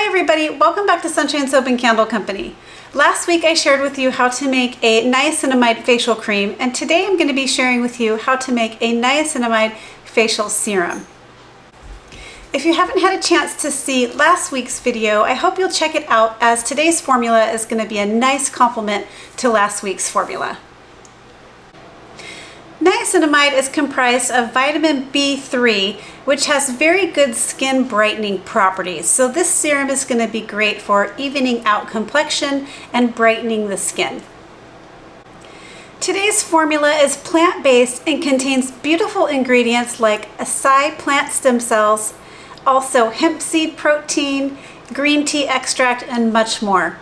Hi everybody, welcome back to Sunshine Soap and Candle Company. Last week I shared with you how to make a niacinamide facial cream, and today I'm going to be sharing with you how to make a niacinamide facial serum. If you haven't had a chance to see last week's video, I hope you'll check it out, as today's formula is going to be a nice complement to last week's formula. Niacinamide is comprised of vitamin B3, which has very good skin brightening properties. So this serum is going to be great for evening out complexion and brightening the skin. Today's formula is plant-based and contains beautiful ingredients like acai plant stem cells, also hemp seed protein, green tea extract, and much more.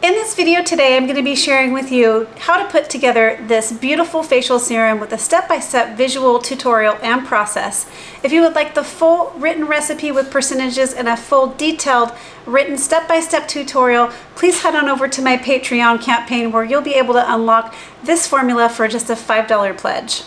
In this video today, I'm going to be sharing with you how to put together this beautiful facial serum with a step-by-step visual tutorial and process. If you would like the full written recipe with percentages and a full detailed written step-by-step tutorial, please head on over to my Patreon campaign, where you'll be able to unlock this formula for just a $5 pledge.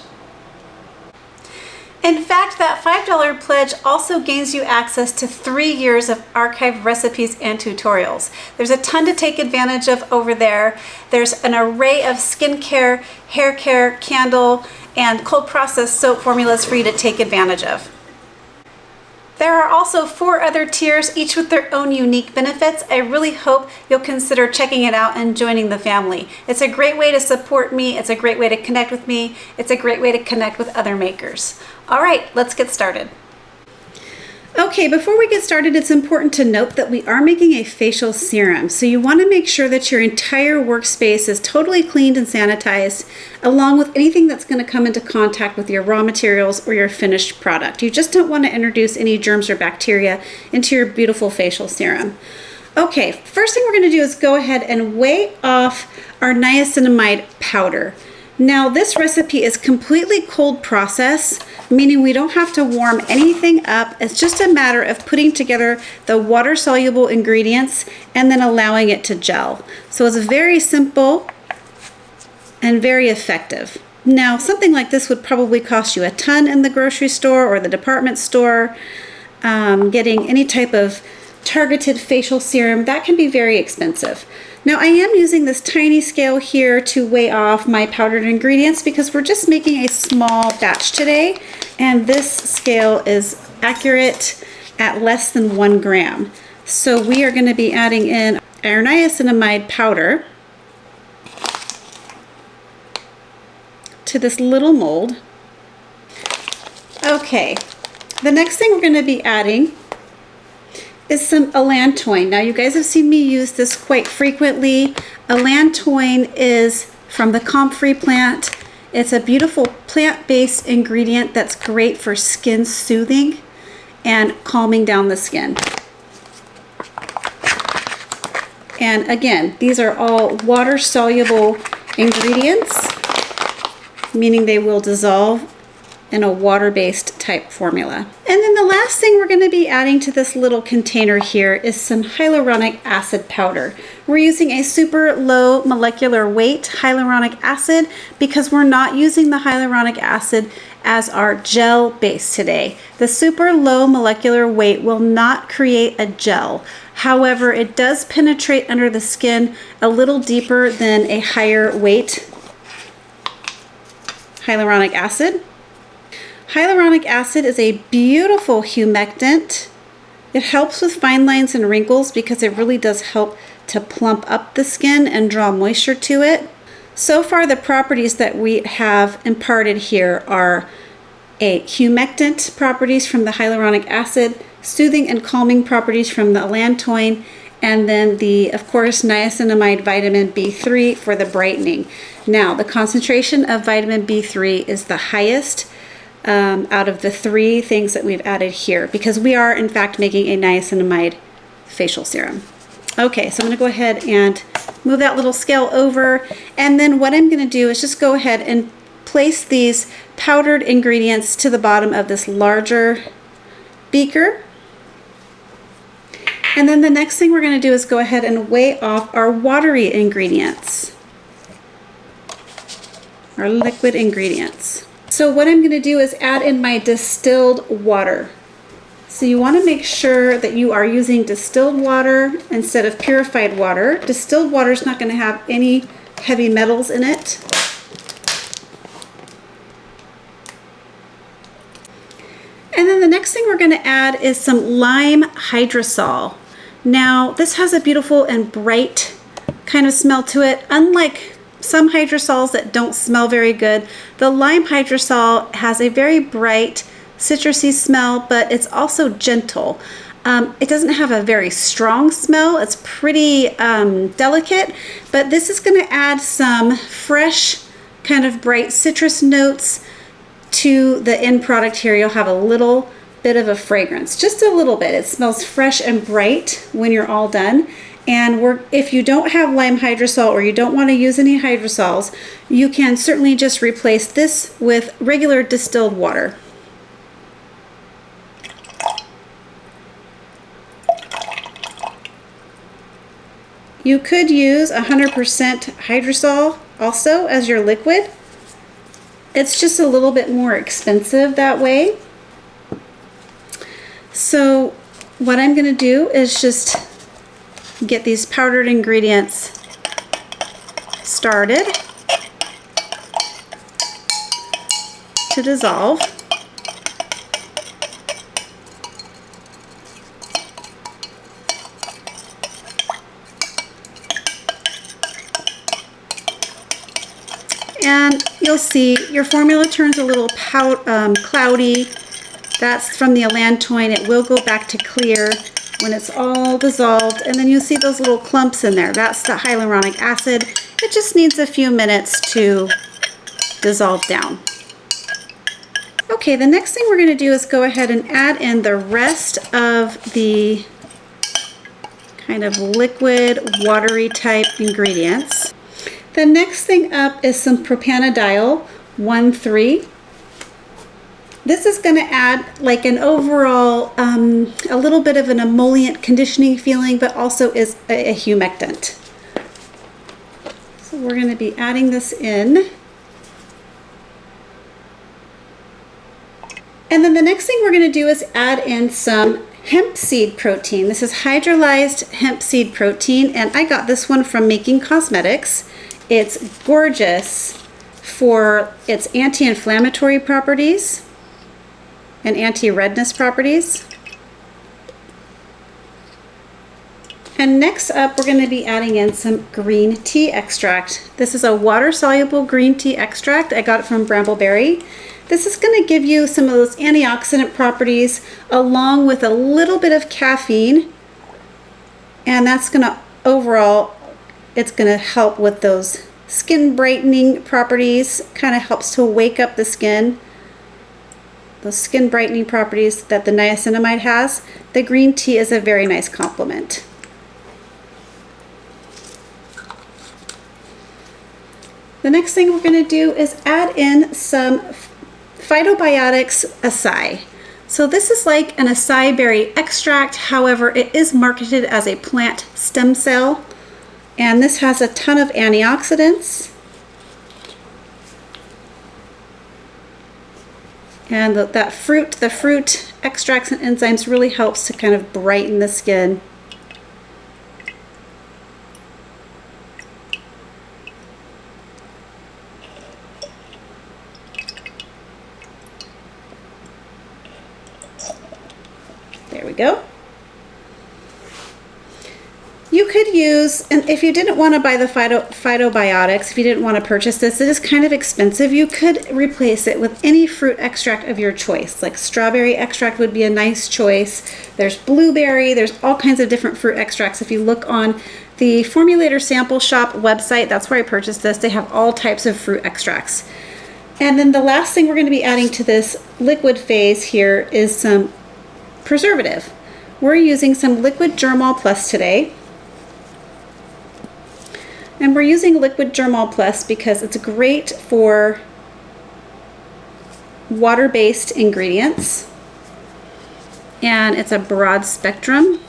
In fact, that $5 pledge also gains you access to 3 years of archived recipes and tutorials. There's a ton to take advantage of over there. There's an array of skincare, hair care, candle, and cold processed soap formulas for you to take advantage of. There are also 4 other tiers, each with their own unique benefits. I really hope you'll consider checking it out and joining the family. It's a great way to support me. It's a great way to connect with me. It's a great way to connect with other makers. All right, let's get started. Okay, before we get started, it's important to note that we are making a facial serum. So you want to make sure that your entire workspace is totally cleaned and sanitized, along with anything that's going to come into contact with your raw materials or your finished product. You just don't want to introduce any germs or bacteria into your beautiful facial serum. Okay, first thing we're going to do is go ahead and weigh off our niacinamide powder. Now, this recipe is completely cold process, meaning we don't have to warm anything up. It's just a matter of putting together the water-soluble ingredients and then allowing it to gel. So it's very simple and very effective. Now, something like this would probably cost you a ton in the grocery store or the department store. Getting any type of targeted facial serum, that can be very expensive. Now, I am using this tiny scale here to weigh off my powdered ingredients because we're just making a small batch today, and this scale is accurate at less than 1 gram. So we are going to be adding in our niacinamide powder to this little mold. Okay, the next thing we're going to be adding is some Allantoin. Now, you guys have seen me use this quite frequently. Allantoin is from the comfrey plant. It's a beautiful plant-based ingredient that's great for skin soothing and calming down the skin. And again, these are all water-soluble ingredients, meaning they will dissolve in a water-based type formula. And then the last thing we're going to be adding to this little container here is some hyaluronic acid powder. We're using a super low molecular weight hyaluronic acid because we're not using the hyaluronic acid as our gel base today. The super low molecular weight will not create a gel. However, it does penetrate under the skin a little deeper than a higher weight hyaluronic acid. Hyaluronic acid is a beautiful humectant. It helps with fine lines and wrinkles because it really does help to plump up the skin and draw moisture to it. So far, the properties that we have imparted here are a humectant properties from the hyaluronic acid, soothing and calming properties from the allantoin, and then the, of course, niacinamide vitamin B3 for the brightening. Now, the concentration of vitamin B3 is the highest out of the 3 things that we've added here, because we are in fact making a niacinamide facial serum. Okay, so I'm going to go ahead and move that little scale over, and then what I'm going to do is just go ahead and place these powdered ingredients to the bottom of this larger beaker. And then the next thing we're going to do is go ahead and weigh off our watery ingredients, our liquid ingredients. So what I'm going to do is add in my distilled water. So you want to make sure that you are using distilled water instead of purified water. Distilled water is not going to have any heavy metals in it. And then the next thing we're going to add is some lime hydrosol. Now this has a beautiful and bright kind of smell to it. Unlike some hydrosols that don't smell very good, the lime hydrosol has a very bright citrusy smell, but it's also gentle. It doesn't have a very strong smell. It's pretty delicate, but this is going to add some fresh kind of bright citrus notes to the end product here. You'll have a little bit of a fragrance, just a little bit. It smells fresh and bright when you're all done. And if you don't have lime hydrosol or you don't want to use any hydrosols, you can certainly just replace this with regular distilled water. You could use 100% hydrosol also as your liquid. It's just a little bit more expensive that way. So what I'm going to do is just get these powdered ingredients started to dissolve. And you'll see your formula turns a little cloudy. That's from the Allantoin. It will go back to clear when it's all dissolved. And then you'll see those little clumps in there. That's the hyaluronic acid. It just needs a few minutes to dissolve down. Okay, the next thing we're going to do is go ahead and add in the rest of the kind of liquid, watery type ingredients. The next thing up is some Propanediol 1,3. This is going to add like an overall, a little bit of an emollient conditioning feeling, but also is a humectant. So we're going to be adding this in. And then the next thing we're going to do is add in some hemp seed protein. This is hydrolyzed hemp seed protein, and I got this one from Making Cosmetics. It's gorgeous for its anti-inflammatory properties and anti-redness properties. And next up, we're going to be adding in some green tea extract. This is a water-soluble green tea extract. I got it from Brambleberry. This is going to give you some of those antioxidant properties along with a little bit of caffeine. And that's going to overall, it's going to help with those skin brightening properties. Kind of helps to wake up the skin. Those skin brightening properties that the niacinamide has. The green tea is a very nice complement. The next thing we're going to do is add in some Phytobiotics Acai. So this is like an acai berry extract, however it is marketed as a plant stem cell, and this has a ton of antioxidants, and the fruit extracts and enzymes really helps to kind of brighten the skin. There we go. You could use, and if you didn't want to buy the phytobiotics, if you didn't want to purchase this, it is kind of expensive. You could replace it with any fruit extract of your choice. Like strawberry extract would be a nice choice. There's blueberry, there's all kinds of different fruit extracts. If you look on the Formulator Sample Shop website, that's where I purchased this. They have all types of fruit extracts. And then the last thing we're going to be adding to this liquid phase here is some preservative. We're using some liquid Germall Plus today. And we're using liquid Germall Plus because it's great for water-based ingredients. And it's a broad spectrum.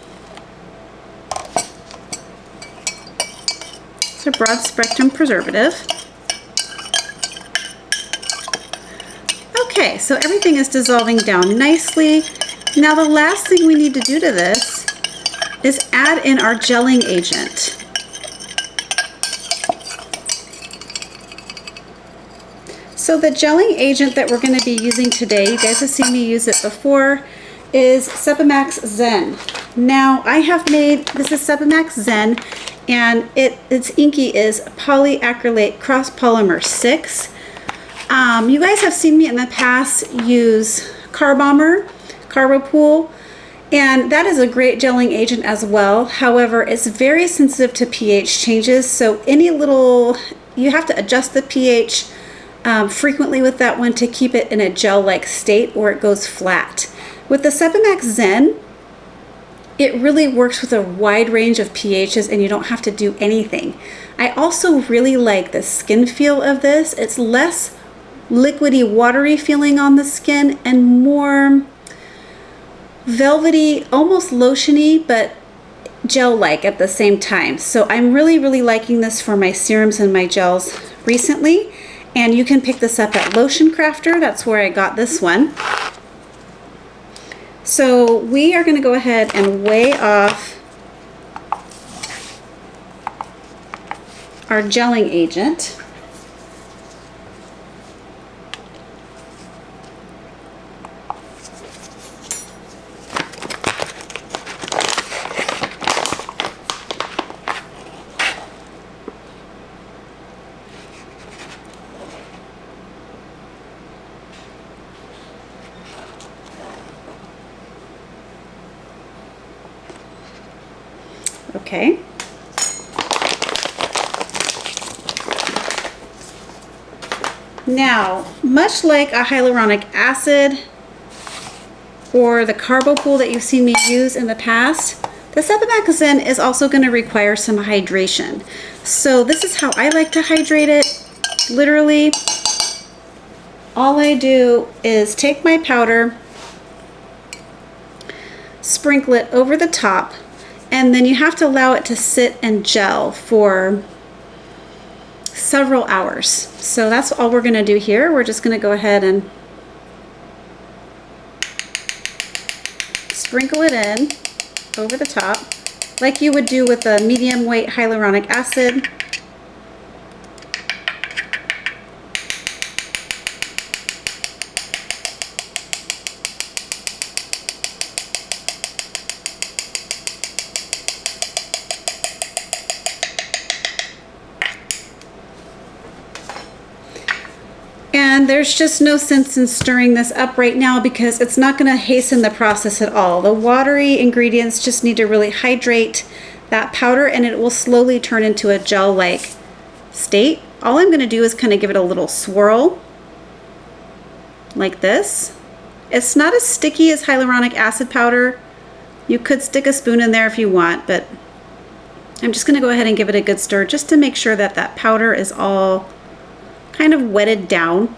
It's a broad spectrum preservative. Okay, so everything is dissolving down nicely. Now the last thing we need to do to this is add in our gelling agent. So the gelling agent that we're going to be using today, you guys have seen me use it before, is Sebamax Zen. Now I have made, this is Sebamax Zen, and its inky is polyacrylate cross polymer 6. You guys have seen me in the past use Carbopool, and that is a great gelling agent as well. However, it's very sensitive to pH changes, so you have to adjust the pH frequently with that one to keep it in a gel-like state, or it goes flat. With the Sebamax Zen, it really works with a wide range of pHs and you don't have to do anything. I also really like the skin feel of this. It's less liquidy, watery feeling on the skin and more velvety, almost lotiony, but gel-like at the same time. So I'm really, really liking this for my serums and my gels recently. And you can pick this up at Lotion Crafter. That's where I got this one. So we are going to go ahead and weigh off our gelling agent. Okay. Now, much like a hyaluronic acid or the Carbopool that you've seen me use in the past, the Sebamax Zen is also going to require some hydration. So this is how I like to hydrate it. Literally, all I do is take my powder, sprinkle it over the top, and then you have to allow it to sit and gel for several hours. So that's all we're going to do here. We're just going to go ahead and sprinkle it in over the top like you would do with a medium weight hyaluronic acid. And there's just no sense in stirring this up right now because it's not going to hasten the process at all. The watery ingredients just need to really hydrate that powder and it will slowly turn into a gel-like state. All I'm going to do is kind of give it a little swirl like this. It's not as sticky as hyaluronic acid powder. You could stick a spoon in there if you want, but I'm just going to go ahead and give it a good stir just to make sure that that powder is all kind of wetted down.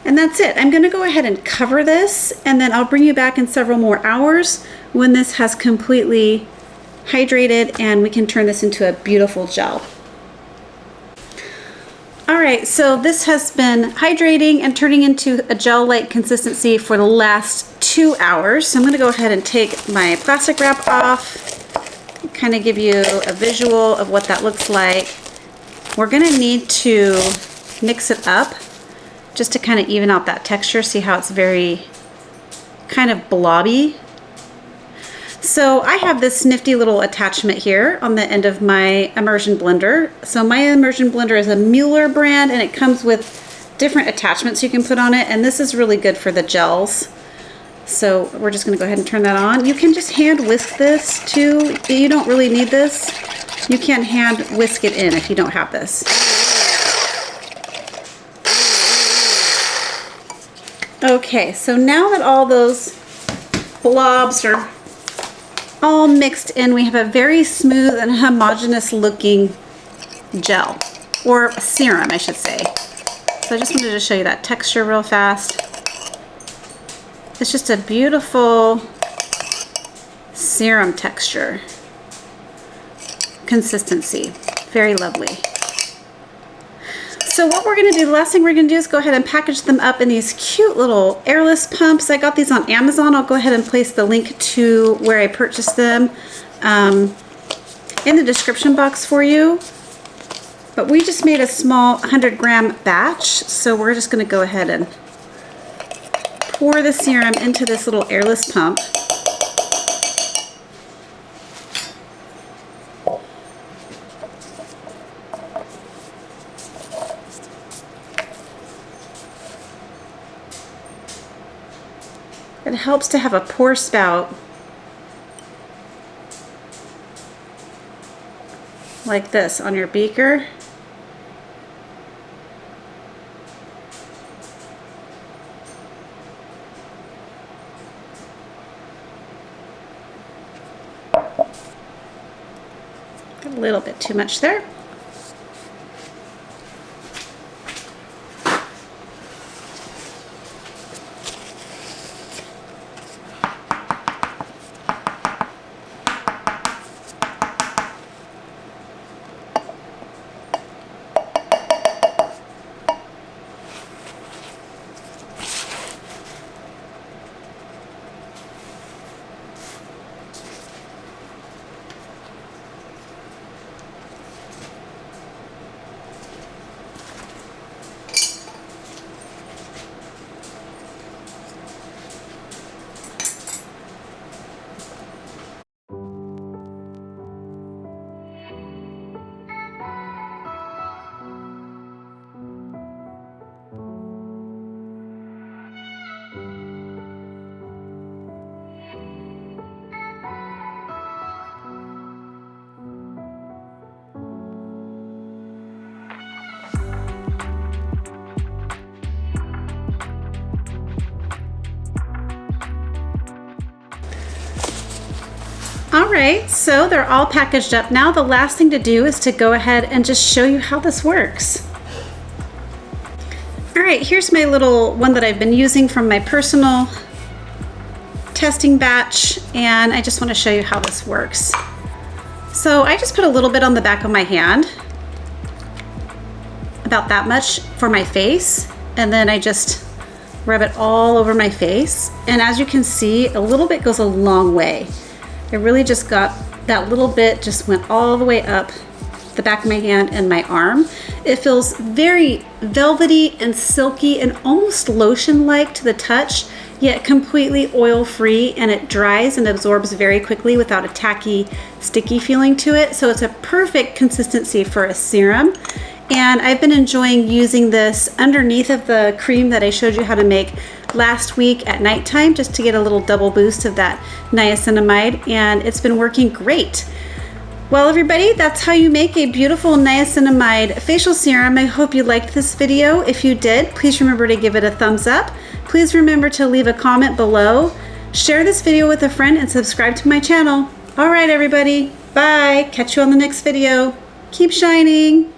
And that's it. I'm going to go ahead and cover this, and then I'll bring you back in several more hours when this has completely hydrated and we can turn this into a beautiful gel. Alright, so this has been hydrating and turning into a gel-like consistency for the last 2 hours. So I'm going to go ahead and take my plastic wrap off, kind of give you a visual of what that looks like. We're going to need to mix it up just to kind of even out that texture. See how it's very kind of blobby. So I have this nifty little attachment here on the end of my immersion blender. So my immersion blender is a Mueller brand and it comes with different attachments you can put on it, and this is really good for the gels. So we're just going to go ahead and turn that on. You can just hand whisk this too. You don't really need this. You can hand whisk it in if you don't have this. Okay, so now that all those blobs are all mixed in, we have a very smooth and homogeneous looking gel, or serum I should say. So I just wanted to show you that texture real fast. It's just a beautiful serum texture, consistency, very lovely. So what we're gonna do, the last thing we're gonna do is go ahead and package them up in these cute little airless pumps. I got these on Amazon. I'll go ahead and place the link to where I purchased them in the description box for you. But we just made a small 100-gram batch, so we're just gonna go ahead and pour the serum into this little airless pump. It helps to have a pour spout like this on your beaker. A little bit too much there. All right, so they're all packaged up. Now the last thing to do is to go ahead and just show you how this works. All right, here's my little one that I've been using from my personal testing batch, and I just want to show you how this works. So I just put a little bit on the back of my hand, about that much for my face, and then I just rub it all over my face. And as you can see, a little bit goes a long way. It really just got, that little bit just went all the way up the back of my hand and my arm. It feels very velvety and silky and almost lotion-like to the touch, yet completely oil-free, and it dries and absorbs very quickly without a tacky, sticky feeling to it. So it's a perfect consistency for a serum. And I've been enjoying using this underneath of the cream that I showed you how to make last week at nighttime, just to get a little double boost of that niacinamide, and it's been working great. Well, everybody, that's how you make a beautiful niacinamide facial serum. I hope you liked this video. If you did, please remember to give it a thumbs up. Please remember to leave a comment below. Share this video with a friend and subscribe to my channel. All right, everybody, bye. Catch you on the next video. Keep shining.